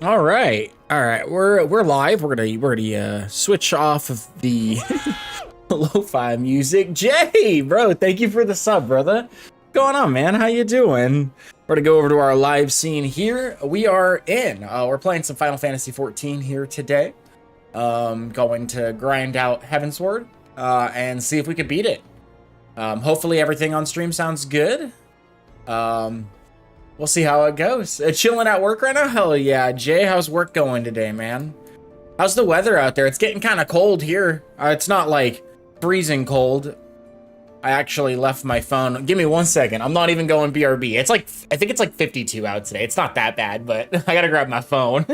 All right, we're live. We're gonna switch off of the lo-fi music. Jay, bro, thank you for the sub, brother. What's going on, man? How you doing? We're gonna go over to our live scene here. We're playing some Final Fantasy 14 here today. Going to grind out Heavensward and see if we could beat it. Hopefully everything on stream sounds good. We'll see how it goes. Chilling at work right now? Hell yeah. Jay, how's work going today, man? How's the weather out there? It's getting kind of cold here. It's not like freezing cold. I actually left my phone. Give me 1 second. I'm not even going BRB. It's like, I think it's like 52 out today. It's not that bad, but I gotta grab my phone.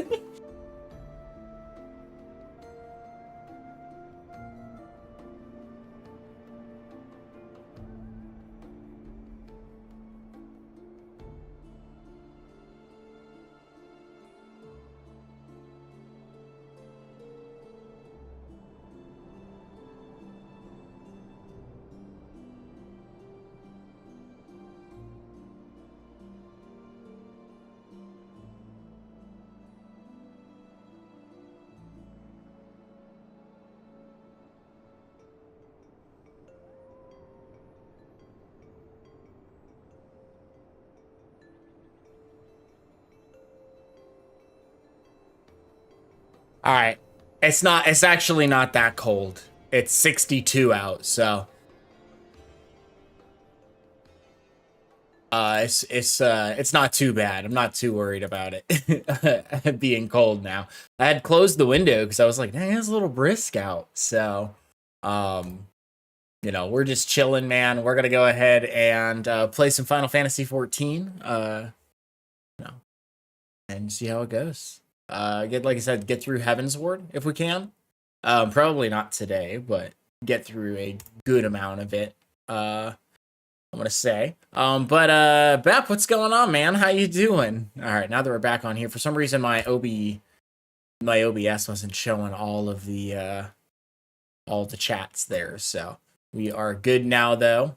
All right. It's actually not that cold. It's 62 out, so. It's not too bad. I'm not too worried about it being cold now. I had closed the window because I was like, dang, it's a little brisk out. So, you know, we're just chilling, man. We're gonna go ahead and play some Final Fantasy 14. You know, and see how it goes. Like I said, get through Heavensward if we can. Probably not today, but get through a good amount of it. I'm gonna say. Bap, what's going on, man? How you doing? All right, now that we're back on here, for some reason my OBS wasn't showing all the chats there, so we are good now though.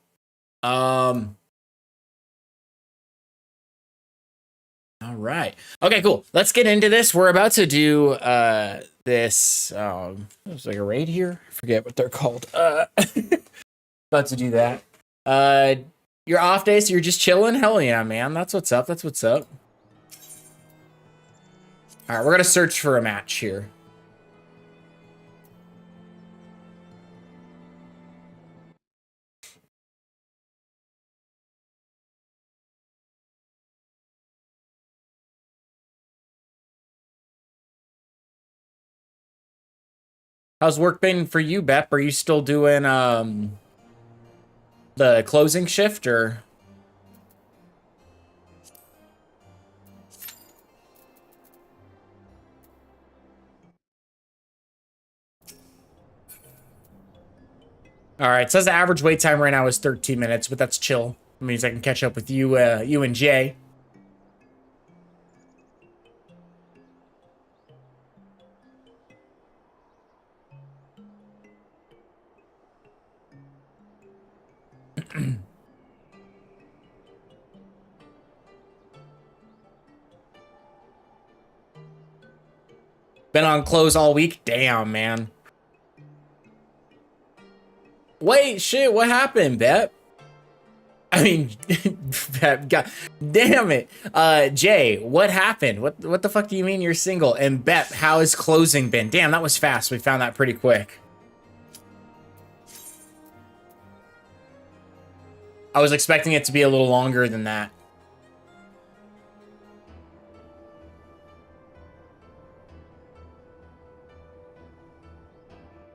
All right. Okay, cool. Let's get into this. We're about to do this there's like a raid here. I forget what they're called. About to do that. Your off day, so you're just chilling? Hell yeah, man. That's what's up. That's what's up. All right, we're gonna search for a match here. How's work been for you, Bep? Are you still doing the closing shift, or? All right, it says the average wait time right now is 13 minutes, but that's chill. It means I can catch up with you, you and Jay. Been on close all week? Damn, man. Wait, shit, what happened, Bep? I mean, Bep, God damn it. Jay, what happened? What the fuck do you mean you're single? And Bep, how has closing been? Damn, that was fast. We found that pretty quick. I was expecting it to be a little longer than that.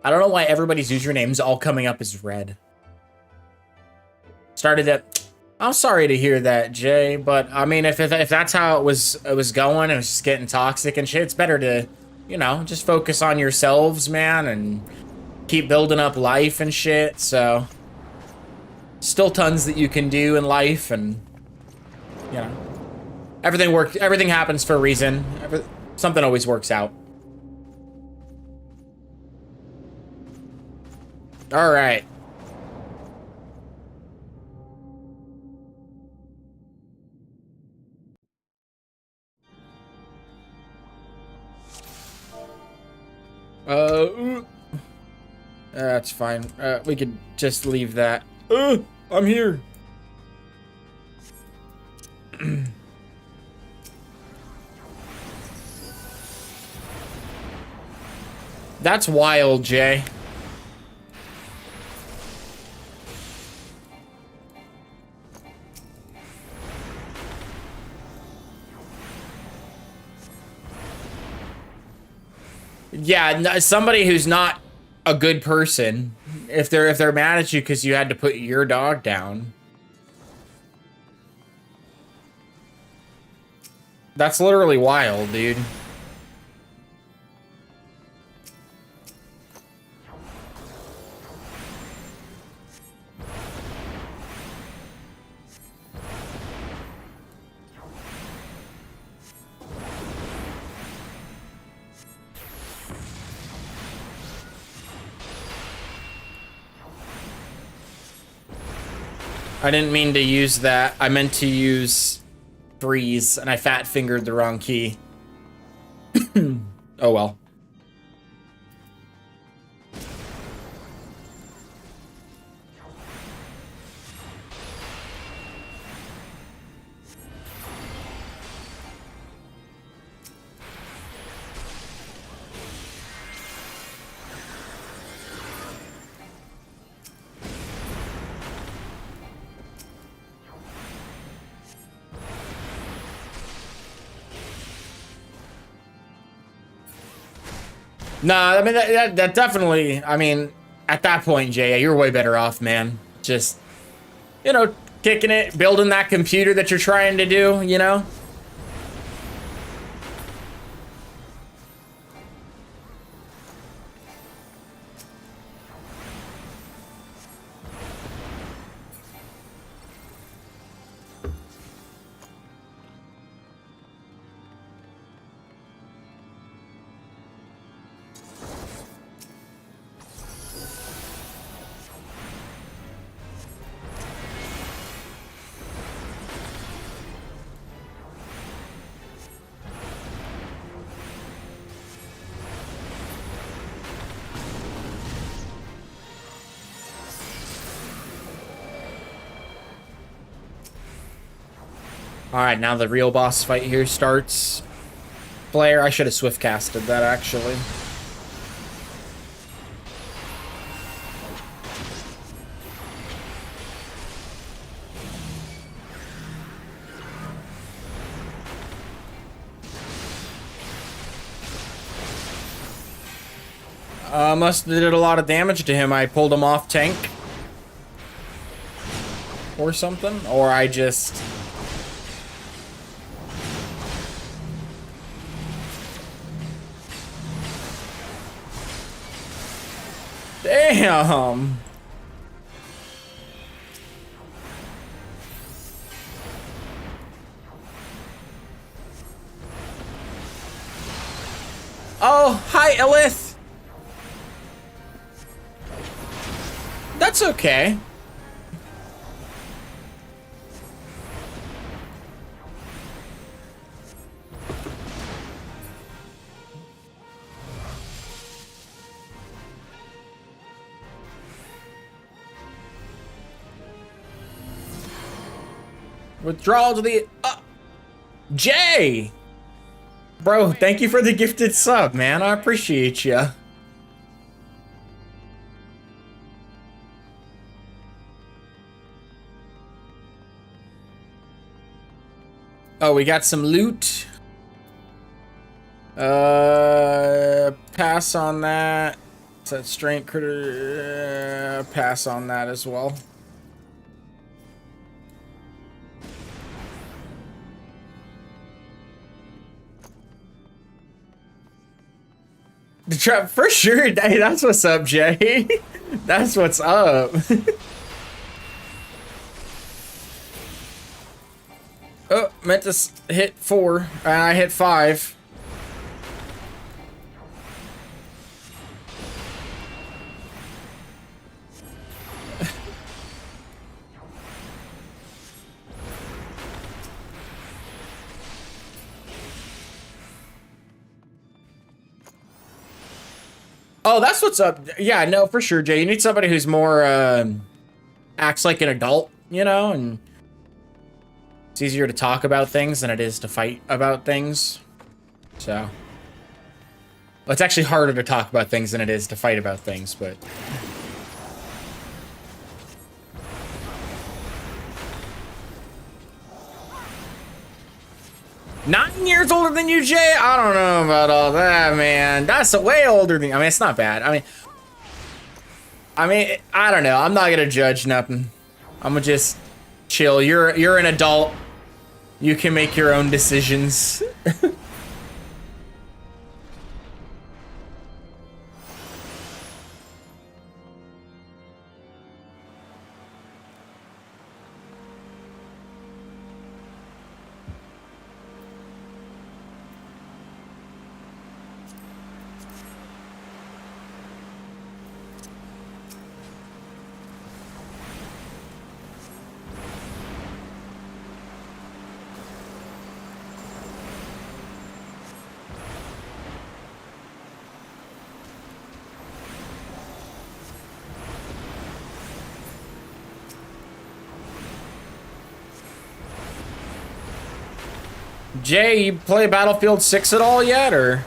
I don't know why everybody's usernames all coming up as red. Started at... I'm sorry to hear that, Jay, but I mean, if that's how it was going, it was just getting toxic and shit, it's better to, you know, just focus on yourselves, man, and keep building up life and shit. So still tons that you can do in life, and you know, everything happens for a reason. Something always works out. All right. That's fine. We could just leave that. I'm here. That's wild, Jay. Yeah, somebody who's not a good person, if they're mad at you because you had to put your dog down, that's literally wild, dude. I didn't mean to use that. I meant to use freeze, and I fat fingered the wrong key. Oh well. Nah, I mean, that definitely, I mean, at that point, Jay, you're way better off, man. Just, you know, kicking it, building that computer that you're trying to do, you know? Alright, now the real boss fight here starts. Player, I should have swift casted that, actually. Must have did a lot of damage to him. I pulled him off tank. Or something. Or I just... Damn! Oh, hi, Elith! That's okay. Withdrawal to the... Jay! Bro, thank you for the gifted sub, man. I appreciate you. Oh, we got some loot. Pass on that. Is that strength critter? Pass on that as well. The trap for sure. Hey, that's what's up, Jay. That's what's up. Oh, meant to hit 4. I hit 5. Oh, that's what's up. Yeah, no, for sure, Jay. You need somebody who's more acts like an adult, you know, and it's easier to talk about things than it is to fight about things. So, well, it's actually harder to talk about things than it is to fight about things, but. 9 years older than you, Jay? I don't know about all that, man. That's way older than. I mean, it's not bad. I mean, I don't know. I'm not gonna judge nothing. I'm gonna just chill. You're an adult. You can make your own decisions. Jay, you play Battlefield 6 at all yet, or?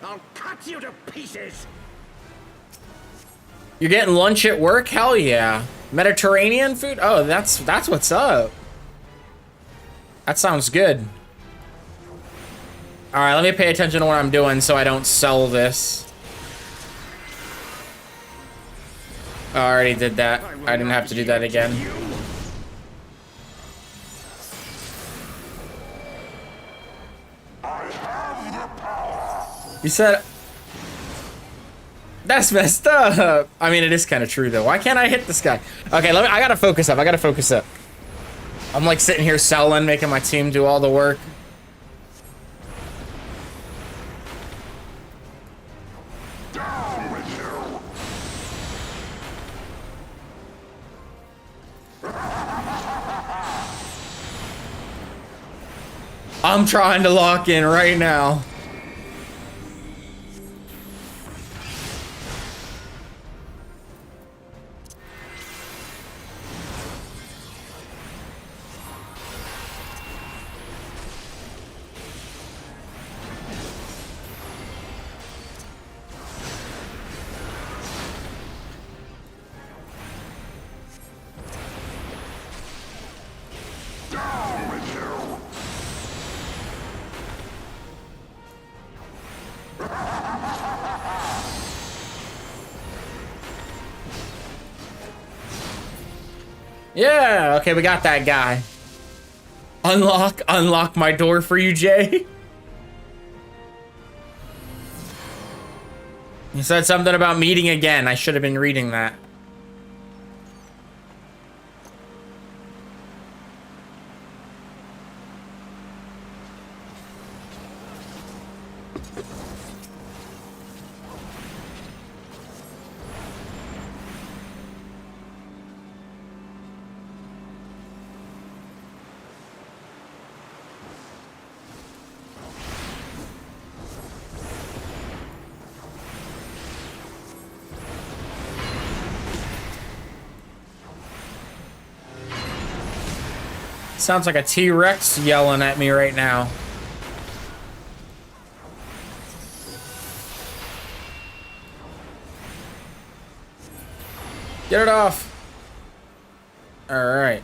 I'll cut you to pieces. You're getting lunch at work? Hell yeah. Mediterranean food? Oh, that's what's up. That sounds good. All right, let me pay attention to what I'm doing so I don't sell this. Oh, I already did that. I didn't have to do that again. You said... That's messed up. I mean, it is kind of true, though. Why can't I hit this guy? Okay, I gotta focus up. I gotta focus up. I'm like sitting here selling, making my team do all the work. I'm trying to lock in right now. Yeah, okay, we got that guy. Unlock my door for you, Jay. You said something about meeting again. I should have been reading that. Sounds like a T-Rex yelling at me right now. Get it off. All right.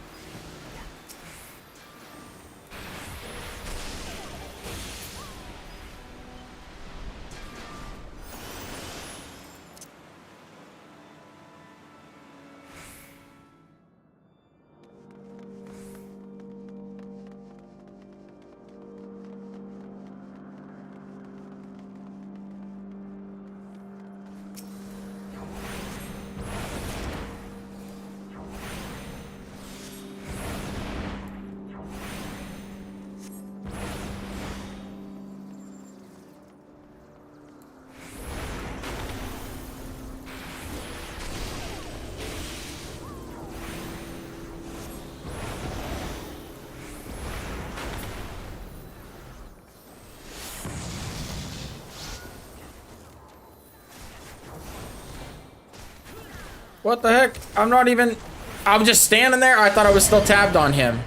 What the heck? I'm not even... I'm just standing there. I thought I was still tabbed on him.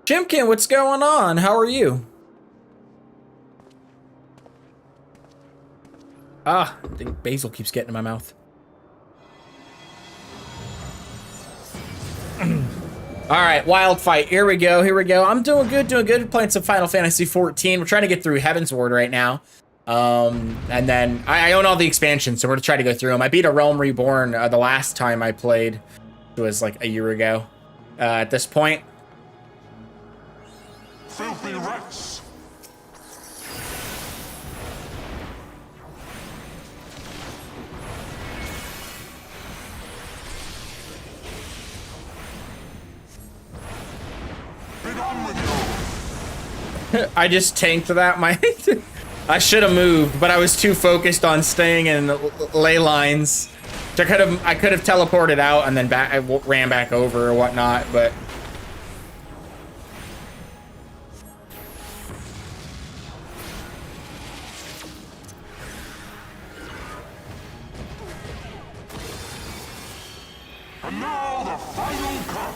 Chimkin, what's going on? How are you? Ah, I think basil keeps getting in my mouth. All right, wild fight. Here we go. Here we go. I'm doing good. Doing good. Playing some Final Fantasy 14. We're trying to get through Heavensward right now. And then I own all the expansions, so we're gonna try to go through them. I beat a Realm Reborn the last time I played. It was like a year ago. At this point. Filthy rats! Be gone with you! I just tanked that. I should have moved, but I was too focused on staying in ley lines. I could have teleported out and then back. I ran back over or whatnot, but. And now the final cup!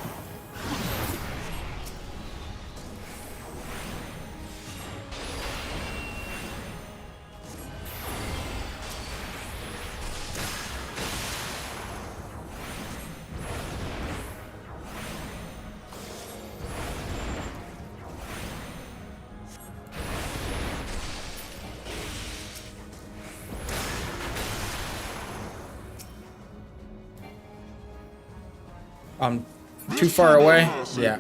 I'm too far away. Yeah.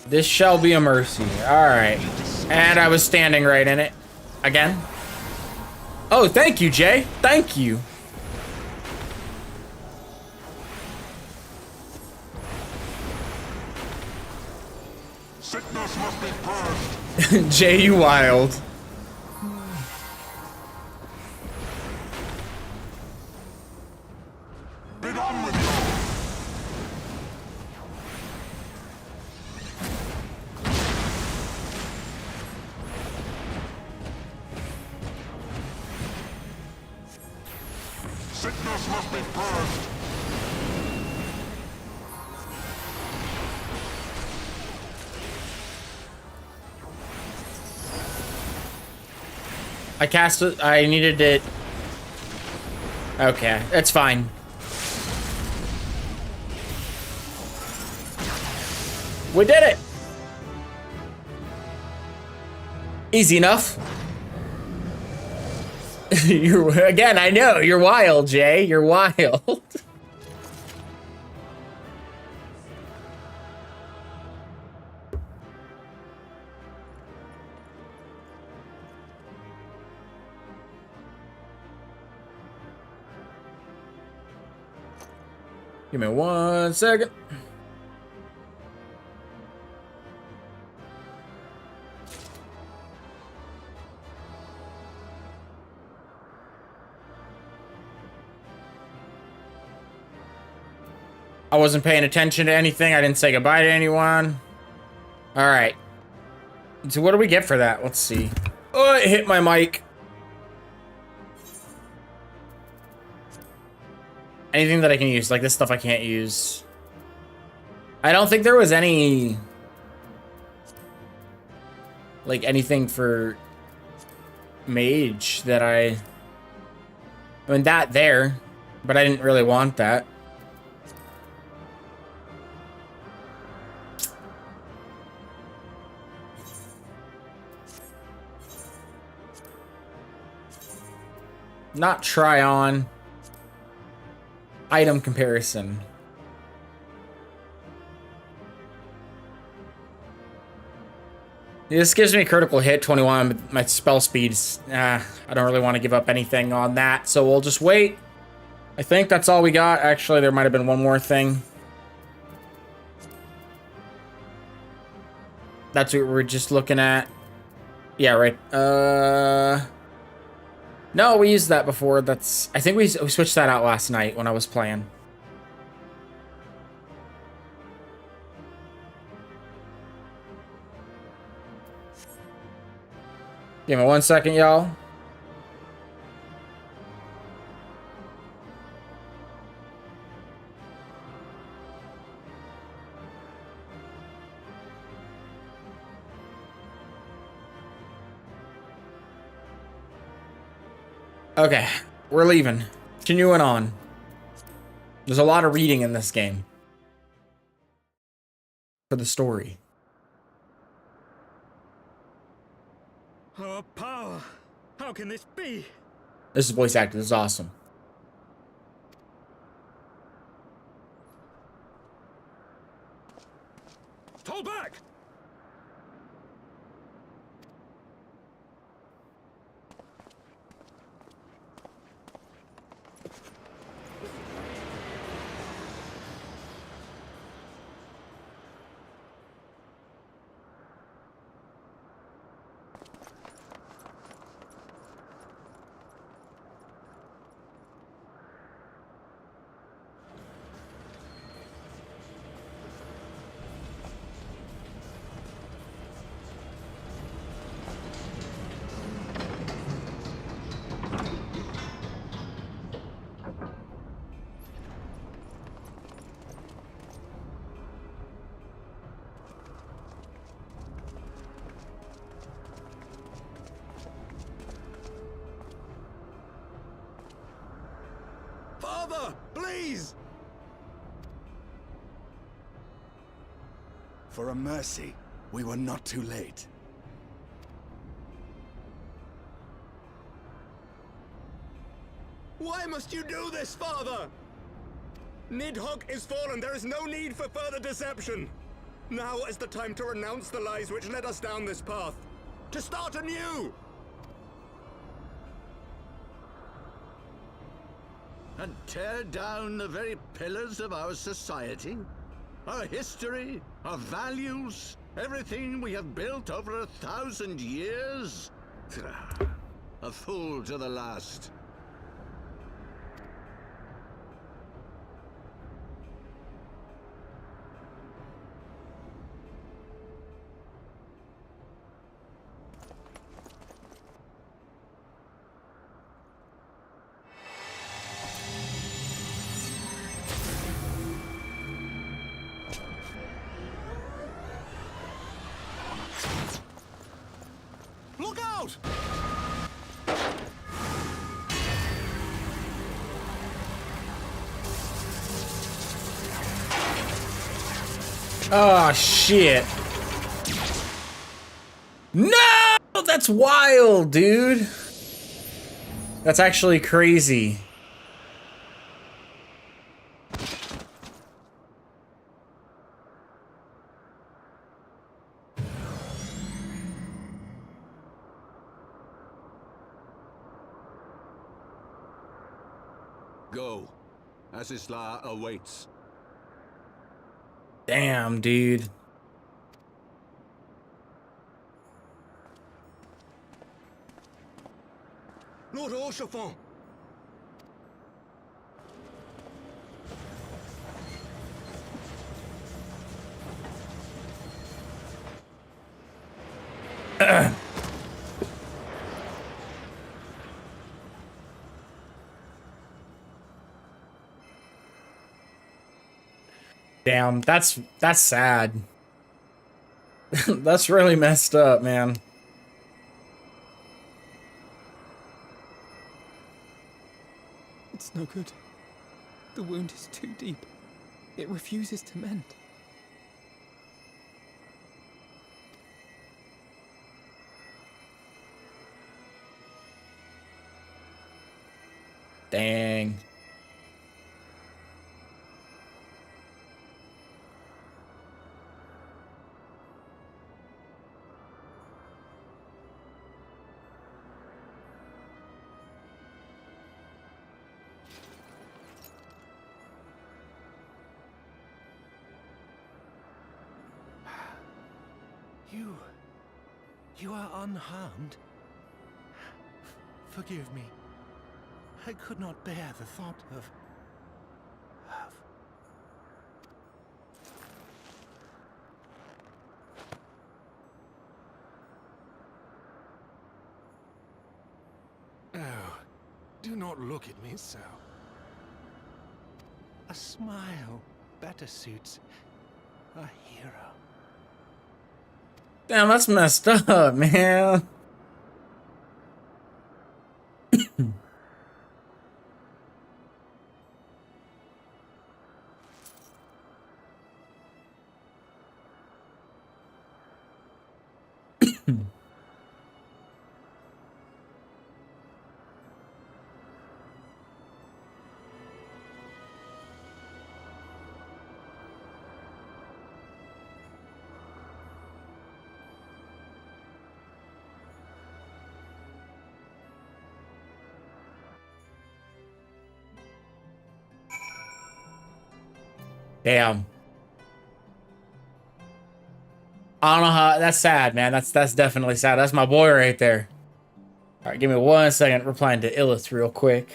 This shall be a mercy. All right. And I was standing right in it. Again. Oh, thank you, Jay. Thank you. Sickness must be purged. Jay, you wild. Be gone with you! Sickness must be purged. I cast it. I needed it. Okay, that's fine. We did it. Easy enough. Again, I know you're wild, Jay. You're wild. Give me 1 second. I wasn't paying attention to anything. I didn't say goodbye to anyone. All right. So what do we get for that? Let's see. Oh, it hit my mic. Anything that I can use, like this stuff I can't use. I don't think there was any, like anything for mage that I mean, that there, but I didn't really want that. Not try on. Item comparison. This gives me critical hit 21, but my spell speed's, I don't really want to give up anything on that, so we'll just wait. I think that's all we got. Actually, there might have been one more thing. That's what we're just looking at. Yeah, right. No, we used that before. That's, I think we switched that out last night when I was playing. Give me 1 second, y'all. Okay, we're leaving. Continuing on. There's a lot of reading in this game. For the story. Our power! How can this be? This is voice acting. This is awesome. Fall back! Father, please! For a mercy, we were not too late. Why must you do this, Father? Nidhogg is fallen. There is no need for further deception. Now is the time to renounce the lies which led us down this path. To start anew! And tear down the very pillars of our society? Our history, our values, everything we have built over 1,000 years? A fool to the last. Look out! Oh, shit. No! That's wild, dude. That's actually crazy. Go. Asisla awaits. Damn, dude. Lord Orchefort! Damn, that's sad. That's really messed up, man. It's no good. The wound is too deep. It refuses to mend. Dang. You are unharmed? Forgive me. I could not bear the thought of... Oh, do not look at me so. A smile better suits a hero. Damn, that's messed up, man. Damn. I don't know how. That's sad, man. That's definitely sad. That's my boy right there. All right, give me 1 second. Replying to Illith real quick.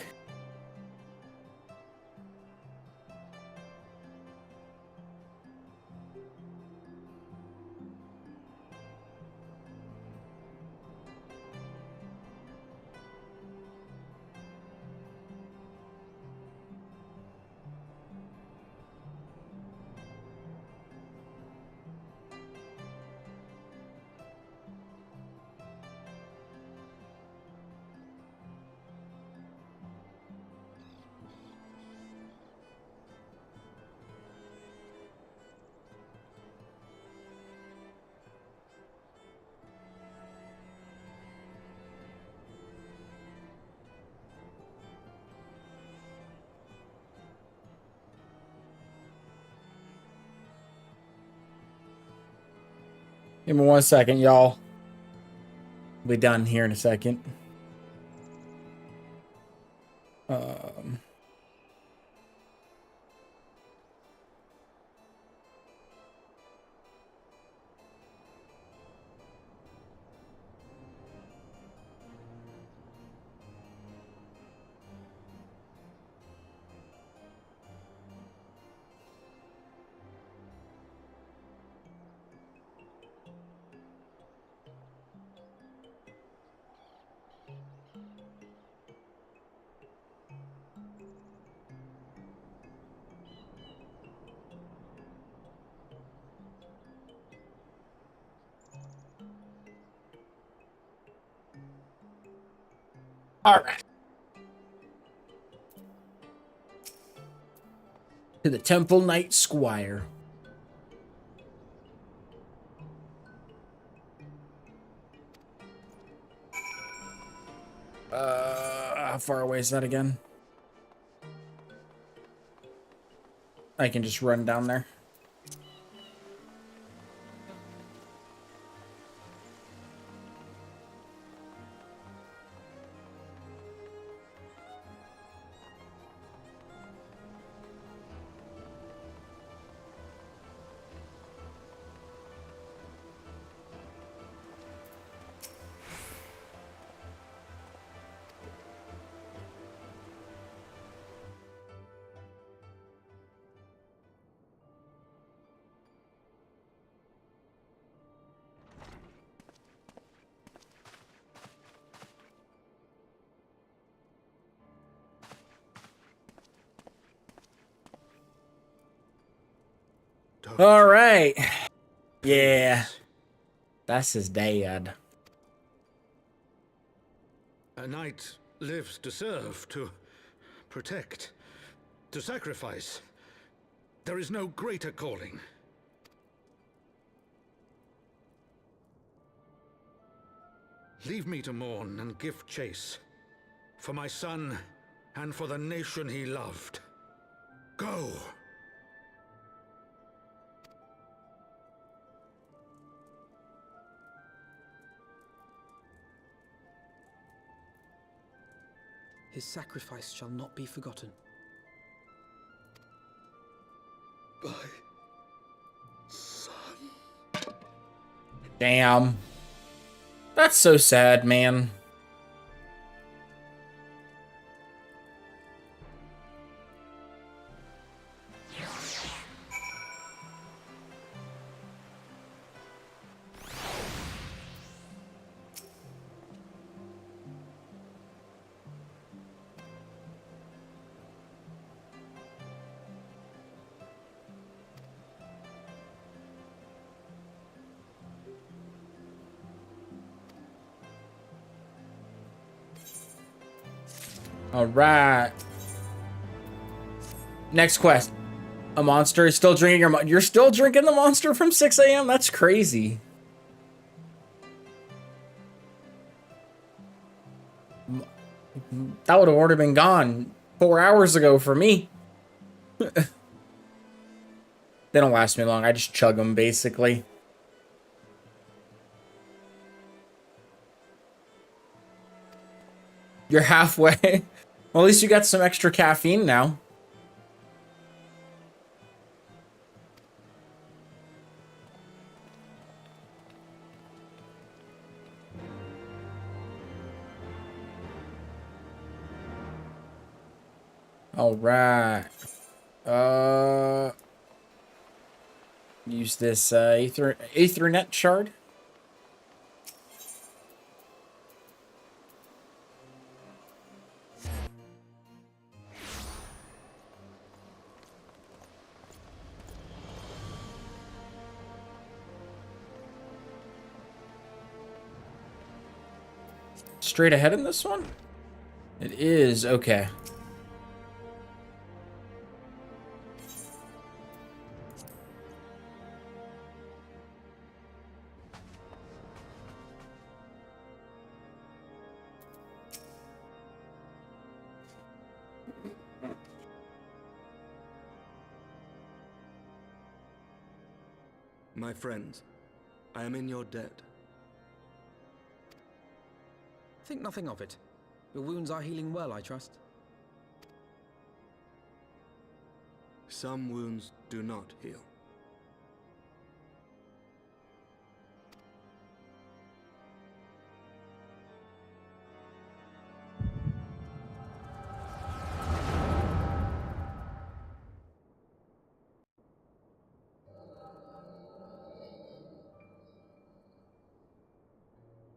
Give me 1 second, y'all. We'll be done here in a second. All right. To the Temple Knight Squire. How far away is that again? I can just run down there. All right. Yeah. That's his dad. A knight lives to serve, to protect, to sacrifice. There is no greater calling. Leave me to mourn and give chase. For my son, and for the nation he loved. Go! His sacrifice shall not be forgotten. My son. Damn. That's so sad, man. All right. Next quest. A monster is still drinking your You're still drinking the monster from 6 a.m.? That's crazy. That would have already been gone 4 hours ago for me. They don't last me long. I just chug them, basically. You're halfway. Well, at least you got some extra caffeine now. All right. Use this Ethernet shard. Straight ahead in this one? It is, okay. My friends, I am in your debt. Think nothing of it. Your wounds are healing well, I trust. Some wounds do not heal.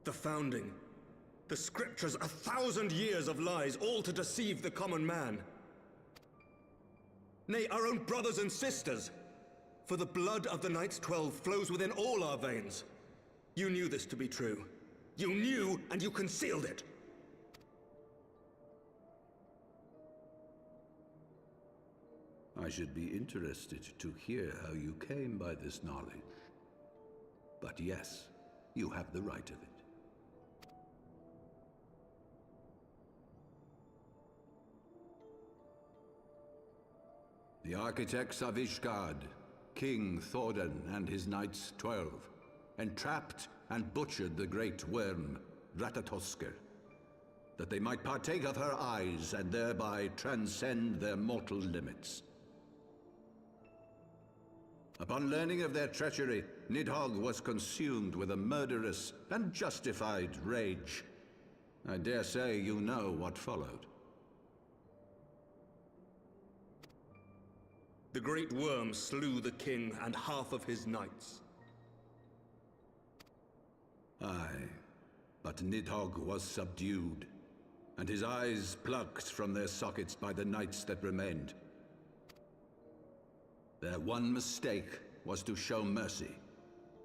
The founding. The scriptures, 1,000 years of lies, all to deceive the common man. Nay, our own brothers and sisters. For the blood of the Knights 12 flows within all our veins. You knew this to be true. You knew, and you concealed it. I should be interested to hear how you came by this knowledge. But yes, you have the right of it. The architects of Ishgard, King Thordan and his Knights 12, entrapped and butchered the great worm, Ratatosker, that they might partake of her eyes and thereby transcend their mortal limits. Upon learning of their treachery, Nidhogg was consumed with a murderous and justified rage. I dare say you know what followed. The great worm slew the king and half of his knights. Aye, but Nidhogg was subdued, and his eyes plucked from their sockets by the knights that remained. Their one mistake was to show mercy,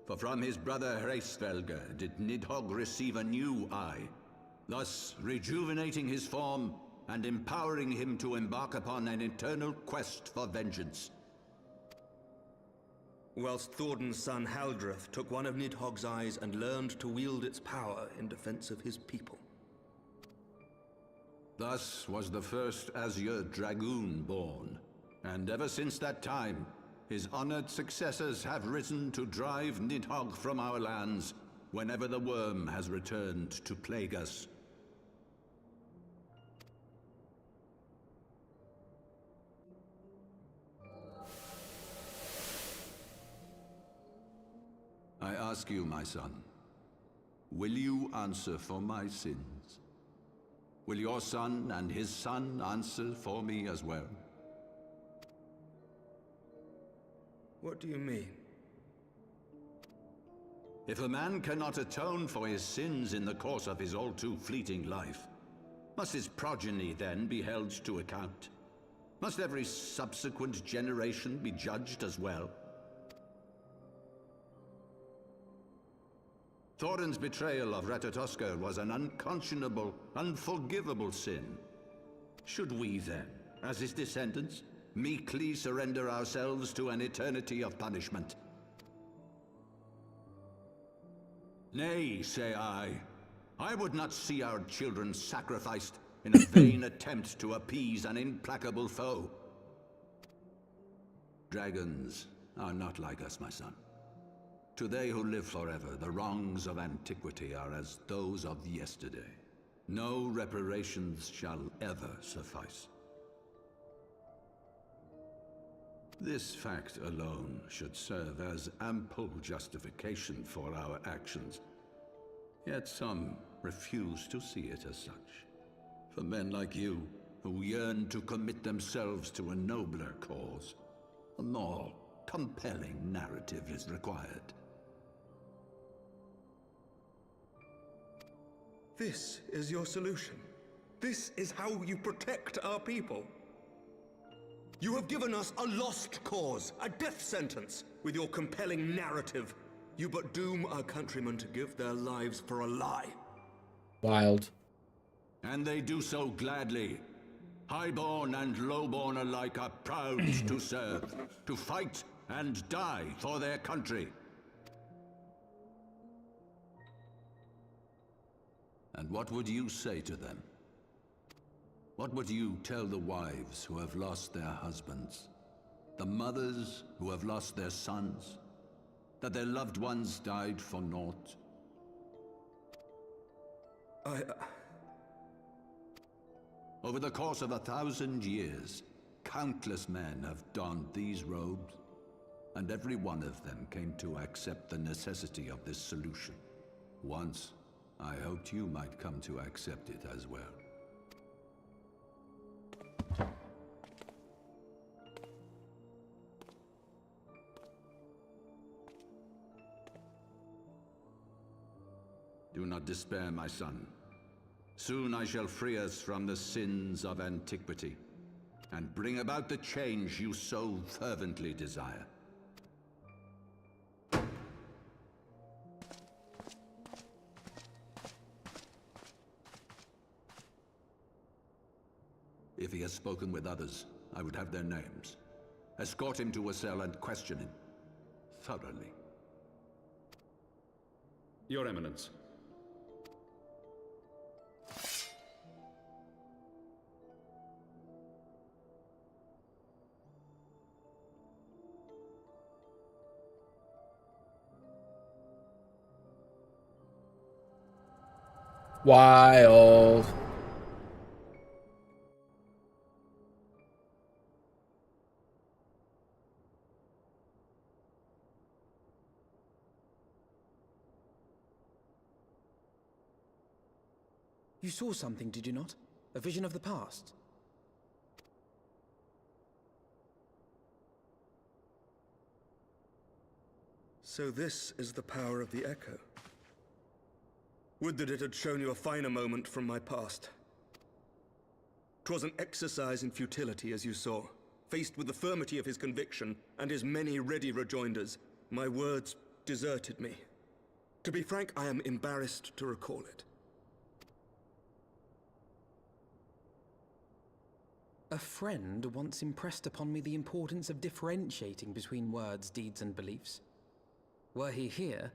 for from his brother Hreysvelger did Nidhogg receive a new eye, thus rejuvenating his form and empowering him to embark upon an eternal quest for vengeance. Whilst Thordan's son Haldreth took one of Nidhogg's eyes and learned to wield its power in defense of his people. Thus was the first Azure Dragoon born, and ever since that time, his honored successors have risen to drive Nidhogg from our lands whenever the worm has returned to plague us. I ask you, my son, will you answer for my sins? Will your son and his son answer for me as well? What do you mean? If a man cannot atone for his sins in the course of his all too fleeting life, must his progeny then be held to account? Must every subsequent generation be judged as well? Thorin's betrayal of Ratatoskr was an unconscionable, unforgivable sin. Should we then, as his descendants, meekly surrender ourselves to an eternity of punishment? Nay, say I. I would not see our children sacrificed in a vain attempt to appease an implacable foe. Dragons are not like us, my son. To they who live forever, the wrongs of antiquity are as those of yesterday. No reparations shall ever suffice. This fact alone should serve as ample justification for our actions. Yet some refuse to see it as such. For men like you, who yearn to commit themselves to a nobler cause, a more compelling narrative is required. This is your solution. This is how you protect our people. You have given us a lost cause, a death sentence. With your compelling narrative, you but doom our countrymen to give their lives for a lie. Wild. And they do so gladly. Highborn and lowborn alike are proud to serve, to fight and die for their country. And what would you say to them? What would you tell the wives who have lost their husbands? The mothers who have lost their sons? That their loved ones died for naught? Over the course of 1,000 years, countless men have donned these robes, and every one of them came to accept the necessity of this solution. Once, I hoped you might come to accept it as well. Do not despair, my son. Soon I shall free us from the sins of antiquity, and bring about the change you so fervently desire. If he has spoken with others, I would have their names. Escort him to a cell and question him thoroughly. Your Eminence. Wild. You saw something, did you not? A vision of the past? So this is the power of the Echo. Would that it had shown you a finer moment from my past. 'Twas an exercise in futility, as you saw. Faced with the firmity of his conviction and his many ready rejoinders, my words deserted me. To be frank, I am embarrassed to recall it. A friend once impressed upon me the importance of differentiating between words, deeds, and beliefs. Were he here,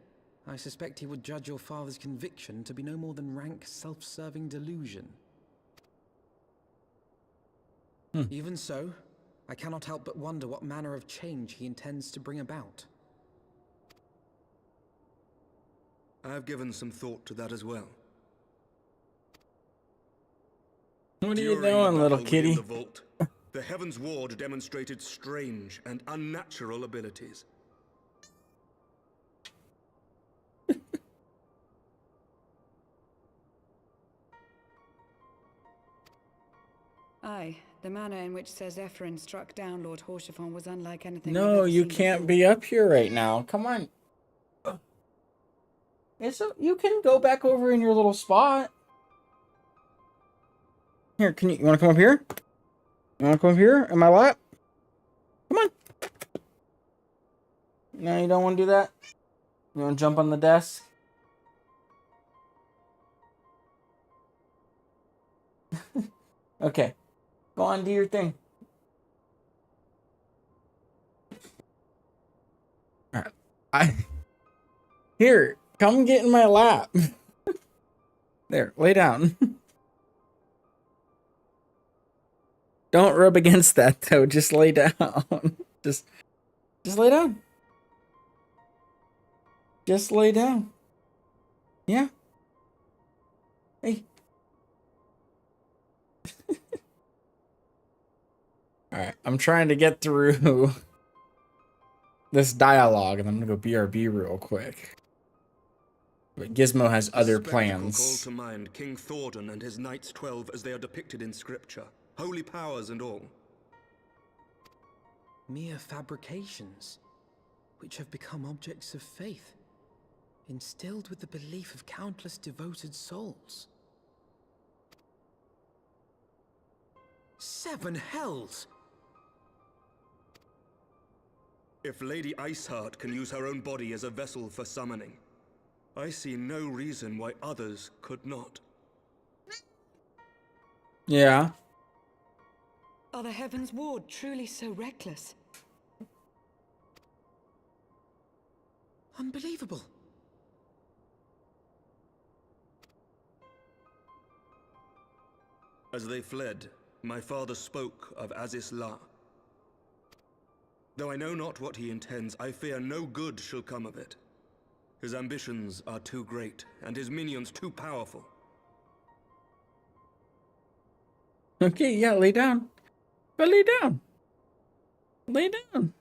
I suspect he would judge your father's conviction to be no more than rank, self-serving delusion. Even so, I cannot help but wonder what manner of change he intends to bring about. I have given some thought to that as well. What are you During doing, the little battle kitty? within the vault, the Heavensward demonstrated strange and unnatural abilities. Aye, the manner in which Sir Zephyrin struck down Lord Horshafon was unlike anything No, we've ever you seen can't before. be up here right now. Come on. You can go back over in your little spot. Here, you want to come up here? You want to come up here in my lap? Come on. No, you don't want to do that? You want to jump on the desk? Okay. Go on, do your thing. Alright. Here, come get in my lap. There, lay down. Don't rub against that though, just lay down. Just lay down. Just lay down. Yeah. Hey. Alright, I'm trying to get through this dialogue, and I'm gonna go BRB real quick. But Gizmo has other plans. Call to mind King Thornton and his Knights 12 as they are depicted in scripture. Holy powers and all. Mere fabrications, which have become objects of faith, instilled with the belief of countless devoted souls. 7 hells! If Lady Iceheart can use her own body as a vessel for summoning, I see no reason why others could not. Yeah. Are the Heavensward truly so reckless? Unbelievable. As they fled, my father spoke of Aziz La. Though I know not what he intends, I fear no good shall come of it. His ambitions are too great, and his minions too powerful. Okay, yeah, lay down. But lay down. Lay down.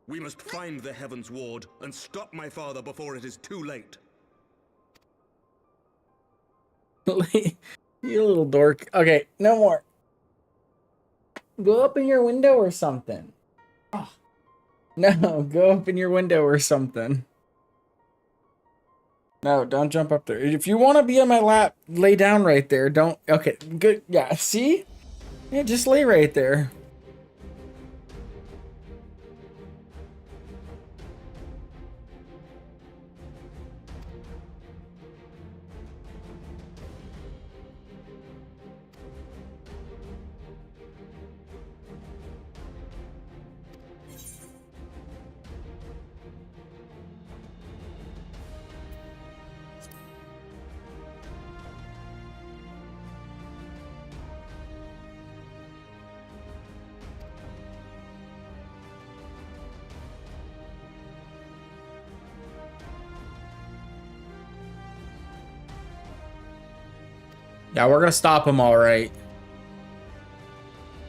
We must find the Heavensward and stop my father before it is too late. You little dork. Okay, no more. Go up in your window or something. Oh. No, go up in your window or something. No, don't jump up there. If you want to be on my lap, lay down right there. Don't. Okay, good. Yeah, see? Yeah, just lay right there. Yeah, we're gonna stop him, all right.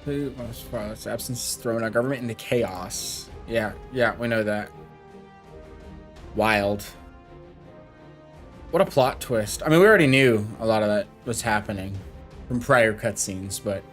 Who most violence absence is throwing our government into chaos. Yeah, we know that. Wild. What a plot twist. I mean, we already knew a lot of that was happening from prior cutscenes, but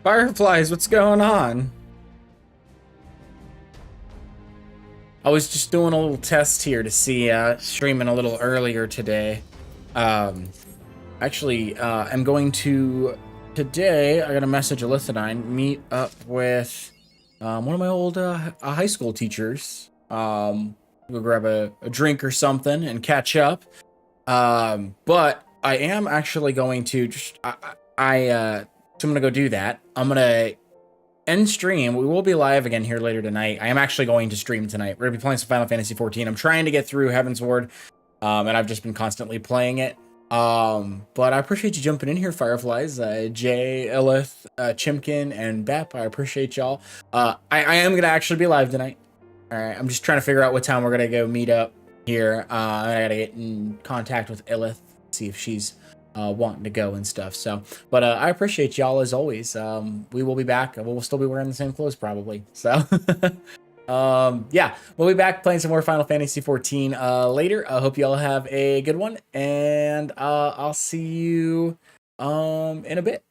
Fireflies, what's going on? I was just doing a little test here to see streaming a little earlier today. Actually, I'm going to today I got a message Elithidine meet up with one of my old high school teachers. We'll grab a drink or something and catch up. But I am actually going to just so I'm gonna go do that. I'm gonna end stream. We will be live again here later tonight. I am actually going to stream tonight. We're gonna be playing some Final Fantasy 14. I'm trying to get through Heavensward, and I've just been constantly playing it. But I appreciate you jumping in here, Fireflies. Jay, Elith, Chimkin, and Bep. I appreciate y'all. I am gonna actually be live tonight. All right, I'm just trying to figure out what time we're gonna go meet up here. I gotta get in contact with Elith, see if she's wanting to go and stuff. So, but I appreciate y'all as always. We will be back. We'll still be wearing the same clothes probably. So, yeah, we'll be back playing some more Final Fantasy 14 later. I hope y'all have a good one, and I'll see you in a bit.